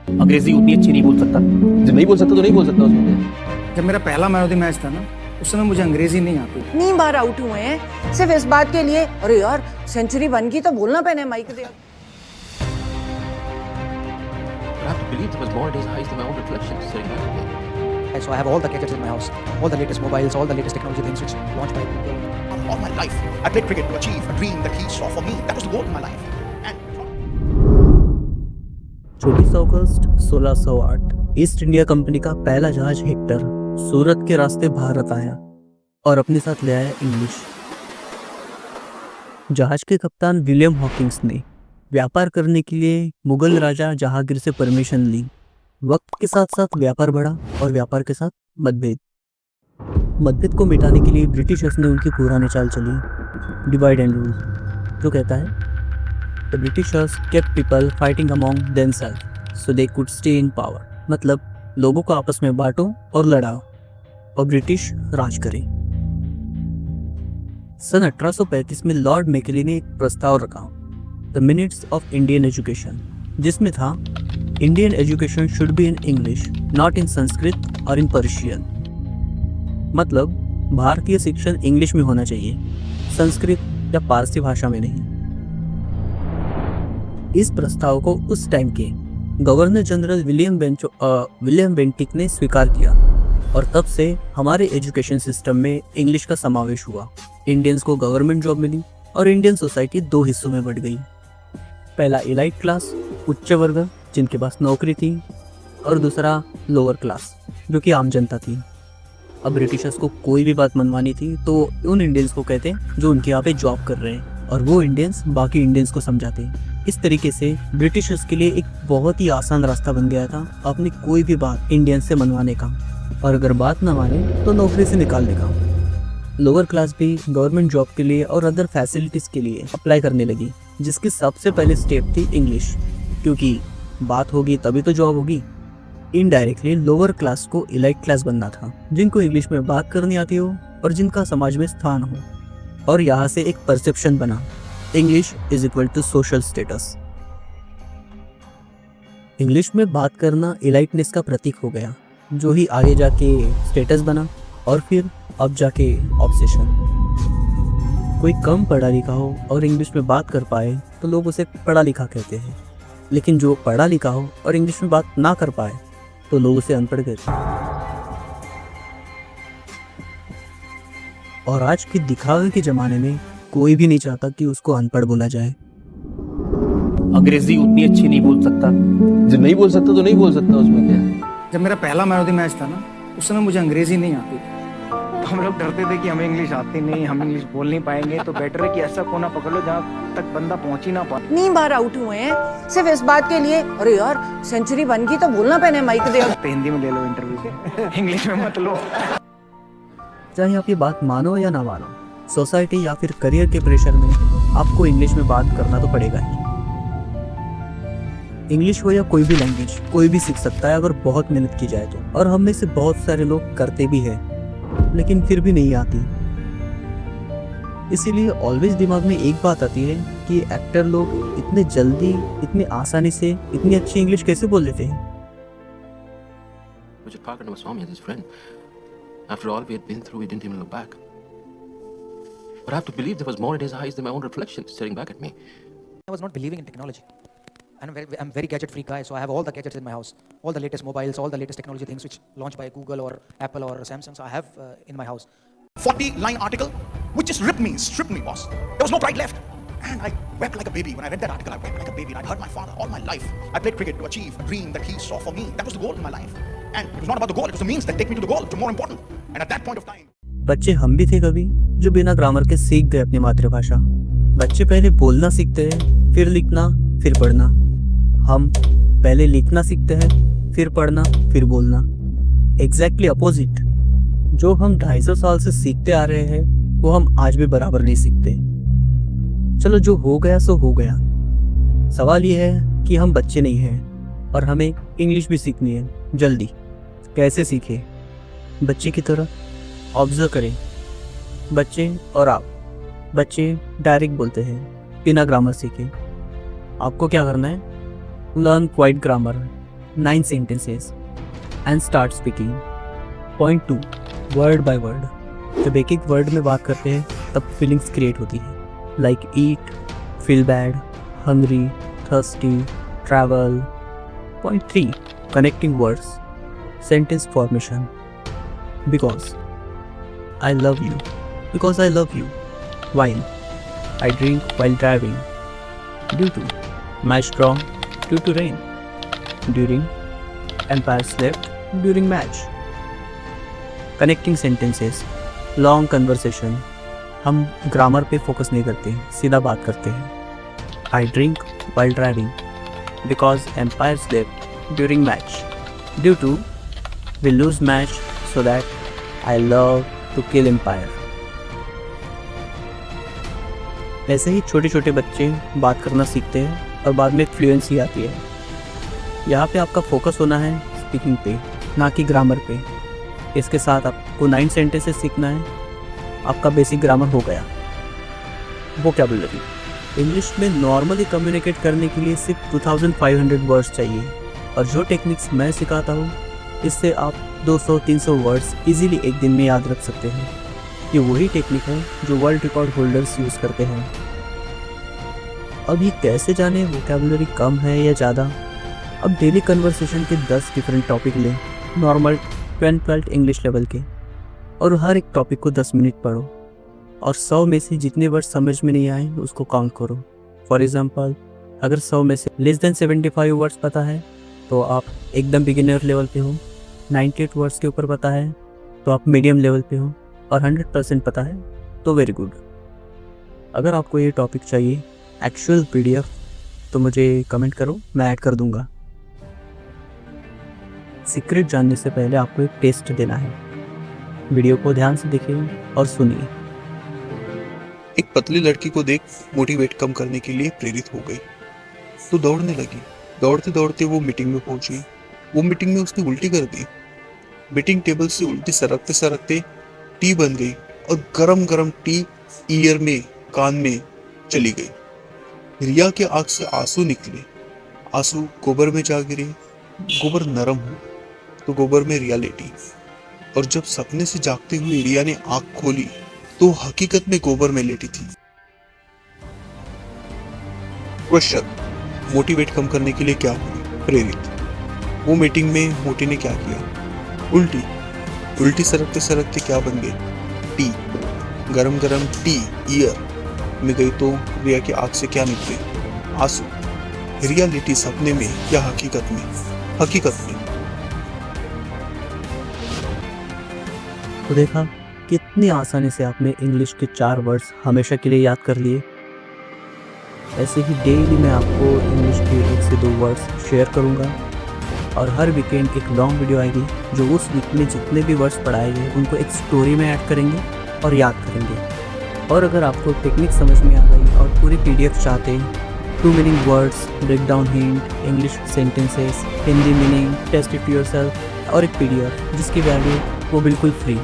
अंग्रेजी उतनी अच्छी नहीं बोल सकता। जब नहीं बोल सकता तो नहीं बोल सकता उसमें क्या? जब मेरा पहला मैन ऑफ द मैच था ना, उस समय मुझे अंग्रेजी नहीं आती। इतनी बार आउट हुए हैं सिर्फ इस बात के लिए, अरे यार सेंचुरी बन गई तो बोलना पैने माइक दे। But I have to believe there was more days eyes than my own reflection sitting back at me. So I have all the gadgets in my house, all the latest mobiles, all the latest technology things which launched by Google. All my life, I played cricket to achieve a dream that he saw for me. That was the goal in my life. And 24 August 1608 east India company का पहला जहाज Hector सूरत के रास्ते भारत आया और अपने साथ ले आया इंग्लिश। जहाज के कप्तान विलियम हॉकिंस ने व्यापार करने के लिए मुगल राजा जहांगीर से परमिशन ली। वक्त के साथ साथ व्यापार बढ़ा और व्यापार के साथ मतभेद को मिटाने के लिए ब्रिटिशर्स ने उनकी पुरानी चाल चली, डिवाइड एंड रूल, जो कहता है the Britishers kept people fighting among themselves so they could stay in power. मतलब लोगों को आपस में बांटो और लड़ाओ और ब्रिटिश राज करे। सन 1835 में लॉर्ड मैकेले ने एक प्रस्ताव रखा, the minutes of Indian education, जिसमें था Indian education should be in English not in Sanskrit और इन पर्शियन। मतलब भारतीय शिक्षण इंग्लिश में होना चाहिए, संस्कृत या पारसी भाषा में नहीं। इस प्रस्ताव को उस टाइम के गवर्नर जनरल विलियम बेंटिक ने स्वीकार किया और तब से हमारे एजुकेशन सिस्टम में इंग्लिश का समावेश हुआ। इंडियंस को गवर्नमेंट जॉब मिली और इंडियन सोसाइटी दो हिस्सों में बढ़ गई। पहला एलाइट क्लास, उच्च वर्ग जिनके पास नौकरी थी, और दूसरा लोअर क्लास जो कि आम जनता थी। अब ब्रिटिशर्स को कोई भी बात मनवानी थी तो उन इंडियंस को कहते जो उनके यहाँ पे जॉब कर रहे हैं, और वो इंडियंस बाकी इंडियंस को समझाते। इस तरीके से ब्रिटिशर्स के लिए एक बहुत ही आसान रास्ता बन गया था अपनी कोई भी बात इंडियंस से मनवाने का, और अगर बात ना माने तो नौकरी से निकालने का। लोअर क्लास भी गवर्नमेंट जॉब के लिए और अदर फैसिलिटीज़ के लिए अप्लाई करने लगी, जिसकी सबसे पहले स्टेप थी इंग्लिश, क्योंकि बात होगी तभी तो जॉब होगी। इनडायरेक्टली लोअर क्लास को एलाइट क्लास बनना था, जिनको इंग्लिश में बात करनी आती हो और जिनका समाज में स्थान हो। और यहाँ से एक परसेप्शन बना, English is equal to social status. English में बात करना एलाइटनेस का प्रतीक हो गया, जो ही आगे जाके स्टेटस बना और फिर अब जाके ऑब्सेशन। कोई कम पढ़ा लिखा हो और इंग्लिश में बात कर पाए तो लोग उसे पढ़ा लिखा कहते हैं, लेकिन जो पढ़ा लिखा हो और इंग्लिश में बात ना कर पाए तो लोग उसे अनपढ़ कहते हैं। और आज के दिखावे के ज़माने में कोई भी नहीं चाहता कि उसको अनपढ़ बोला जाए। अंग्रेजी उतनी अच्छी नहीं बोल सकता। जब नहीं बोल सकता तो नहीं बोल सकता उसमें क्या है? जब मेरा पहला मैन ऑफ द मैच था ना, उस समय मुझे अंग्रेजी नहीं आती। तो हम लोग डरते थे कि हमें इंग्लिश आती नहीं, हम इंग्लिश बोल नहीं पाएंगे, तो बेटर है कि ऐसा कोना पकड़ लो जहाँ तक बंदा पहुंच ही ना पाए। इतनी बार आउट हुए हैं सिर्फ इस बात के लिए, अरे यार सेंचुरी बन गई तो बोलना पैने माइक दे। तो हिंदी में ले लो इंटरव्यू, इंग्लिश में मत लो। चाहे आप ये बात मानो या ना मानो, सोसाइटी या फिर करियर के प्रेशर में आपको इंग्लिश में बात करना तो पड़ेगा ही। इंग्लिश हो या कोई भी लैंग्वेज, कोई भी सीख सकता है अगर बहुत मेहनत की जाए तो, और हम में से बहुत सारे लोग करते भी हैं लेकिन फिर भी नहीं आती। इसीलिए ऑलवेज दिमाग में एक बात आती है कि एक्टर लोग इतने जल्दी, इतनी आसानी से इतनी अच्छी इंग्लिश कैसे बोल लेते हैं। Richard Parker never saw me as his friend. After all we had been through, we didn't even look back. But I have to believe there was more in his eyes than my own reflection staring back at me. I was not believing in technology. And I'm very gadget free guy, so I have all the gadgets in my house, all the latest mobiles, all the latest technology things which launched by Google or Apple or Samsung. So I have in my house. 40-line article, which just ripped me, stripped me, boss. There was no pride left. And I wept like a baby. When I read that article, I wept like a baby. And I'd heard my father all my life. I played cricket to achieve a dream that he saw for me. That was the goal in my life. And it was not about the goal, it was the means that take me to the goal, which was more important. And at that point of time... बच्चे हम भी थे कभी जो बिना grammar के सीख गए अपनी मातृभाषा। बच्चे पहले बोलना सीखते हैं, फिर लिखना, फिर पढ़ना। हम पहले लिखना सीखते हैं, फिर पढ़ना, फिर बोलना। Exactly opposite. जो हम 250 साल से सीखते आ रहे हैं वो हम आज भी बराबर नहीं सीखते। चलो जो हो गया सो हो गया। सवाल ये है कि हम बच्चे नहीं हैं और हमें इंग्लिश भी सीखनी है जल्दी। कैसे सीखें? बच्चे की तरह ऑब्जर्व करें। बच्चे और आप, बच्चे डायरेक्ट बोलते हैं बिना ग्रामर सीखे। आपको क्या करना है? Learn quite grammar. 9 sentences and start speaking. Point 2, word by word. जब एक एक वर्ड में बात करते हैं तब फीलिंग्स क्रिएट होती है, like eat, feel bad, hungry, thirsty, travel. Point 3, connecting words, sentence formation. Because I love you, because I love you. Wine, I drink while driving. Due to, my strong, due to rain. During, Empire slept during match. Connecting sentences, long conversation. हम grammar पे focus नहीं करते, सीधा बात करते हैं. I drink while driving because Empire slept during match. Due to, we lose match so that I love to kill Empire. ऐसे ही छोटे छोटे बच्चे बात करना सीखते हैं और बाद में फ्लुएंसी आती है. यहाँ पे आपका फोकस होना है स्पीकिंग पे, ना कि ग्रामर पे. इसके साथ आपको 9 सेंटेंसेस सीखना है. आपका बेसिक ग्रामर हो गया. वोकैबुलरी, इंग्लिश में नॉर्मली कम्युनिकेट करने के लिए सिर्फ 2500 वर्ड्स चाहिए, और जो टेक्निक्स मैं सिखाता हूँ इससे आप 200-300 वर्ड्स इजीली एक दिन में याद रख सकते हैं. ये वही टेक्निक है जो वर्ल्ड रिकॉर्ड होल्डर्स यूज़ करते हैं. अब ये कैसे जाने वोकैबुलरी कम है या ज़्यादा? अब डेली कन्वर्सेशन के 10 डिफरेंट टॉपिक लें, नॉर्मल 12th इंग्लिश लेवल के, और हर एक टॉपिक को 10 मिनट पढ़ो, और 100 में से जितने वर्ड समझ में नहीं आए उसको काउंट करो. फॉर एग्जांपल, अगर 100 में से लेस देन 75 वर्ड्स पता है तो आप एकदम बिगिनर लेवल पे हो. 98 वर्ड्स के ऊपर पता है तो आप मीडियम लेवल पे हो, और 100% पता है तो वेरी गुड. अगर आपको ये टॉपिक चाहिए एक्चुअल PDF तो मुझे कमेंट करो, मैं ऐड कर दूंगा. सीक्रेट जानने से पहले आपको एक टेस्ट देना है. वीडियो को ध्यान से देखिए और सुनिए. एक पतली लड़की को देख मोटिवेट कम करने के लिए प्रेरित हो गई तो दौड़ने लगी. दौड़ते दौड़ते वो मीटिंग में पहुंची. वो मीटिंग में उसने उल्टी कर दी. मीटिंग टेबल से उल्टी सरकते सरकते टी बन गई, और गरम गरम टी ईयर में, कान में चली गई. रिया के आंख से आंसू निकले. आंसू गोबर में जा गिरे. गोबर नरम हो तो गोबर में रिया लेटी, और जब सपने से जागते हुए रिया ने आंख खोली तो हकीकत में गोबर में लेटी थी. क्वेश्चन, मोटिवेट कम करने के लिए क्या हुई प्रेरित? वो मीटिंग में मोटी ने क्या किया? उल्टी. उल्टी सरकते सरकते क्या बन गई? टी. गरम गरम टी ईयर में गई तो रिया की आंख से क्या निकले? आंसू. रिया लेटी सपने में या हकीकत में? हकीकत में. तो देखा कितनी आसानी से आपने इंग्लिश के 4 वर्ड्स हमेशा के लिए याद कर लिए. ऐसे ही डेली मैं आपको इंग्लिश के 1 से 2 वर्ड्स शेयर करूंगा, और हर वीकेंड एक लॉन्ग वीडियो आएगी जो उस वीक में जितने भी वर्ड्स पढ़ाए गए उनको एक स्टोरी में ऐड करेंगे और याद करेंगे. और अगर आपको टेक्निक समझ में आ गई और पूरी PDF चाहते हैं, 2 meaning words, break down hint, English sentences, Hindi meaning, test it yourself, और एक PDF जिसकी वैल्यू वो बिल्कुल फ्री.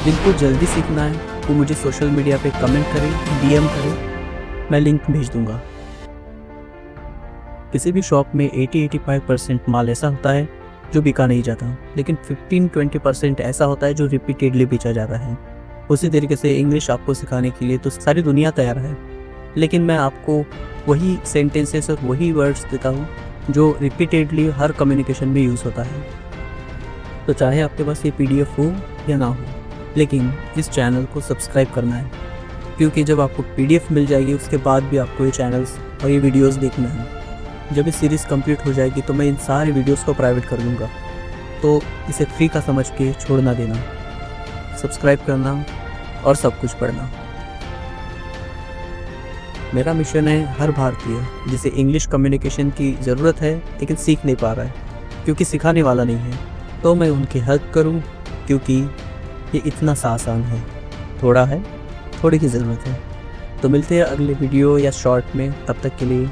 जिनको जल्दी सीखना है वो मुझे सोशल मीडिया पे कमेंट करें, DM करें, मैं लिंक भेज दूंगा. किसी भी शॉप में 80-85% माल ऐसा होता है जो बिका नहीं जाता, लेकिन 15-20% ऐसा होता है जो रिपीटेडली बेचा जाता है. उसी तरीके से इंग्लिश आपको सिखाने के लिए तो सारी दुनिया तैयार है, लेकिन मैं आपको वही सेंटेंसेस और वही वर्ड्स देता हूँ जो रिपीटेडली हर कम्युनिकेशन में यूज़ होता है. तो चाहे आपके पास ये PDF हो या ना हो, लेकिन इस चैनल को सब्सक्राइब करना है, क्योंकि जब आपको PDF मिल जाएगी उसके बाद भी आपको ये चैनल्स और ये वीडियोस देखना है. जब ये सीरीज़ कंप्लीट हो जाएगी तो मैं इन सारे वीडियोस को प्राइवेट कर दूंगा, तो इसे फ्री का समझ के छोड़ ना देना. सब्सक्राइब करना और सब कुछ पढ़ना. मेरा मिशन है हर भारतीय जिसे इंग्लिश कम्युनिकेशन की ज़रूरत है लेकिन सीख नहीं पा रहा है क्योंकि सिखाने वाला नहीं है, तो मैं उनकी हेल्प करूं, क्योंकि ये इतना सा आसान है. थोड़ा है, थोड़ी की ज़रूरत है. तो मिलते हैं अगले वीडियो या शॉर्ट में. तब तक के लिए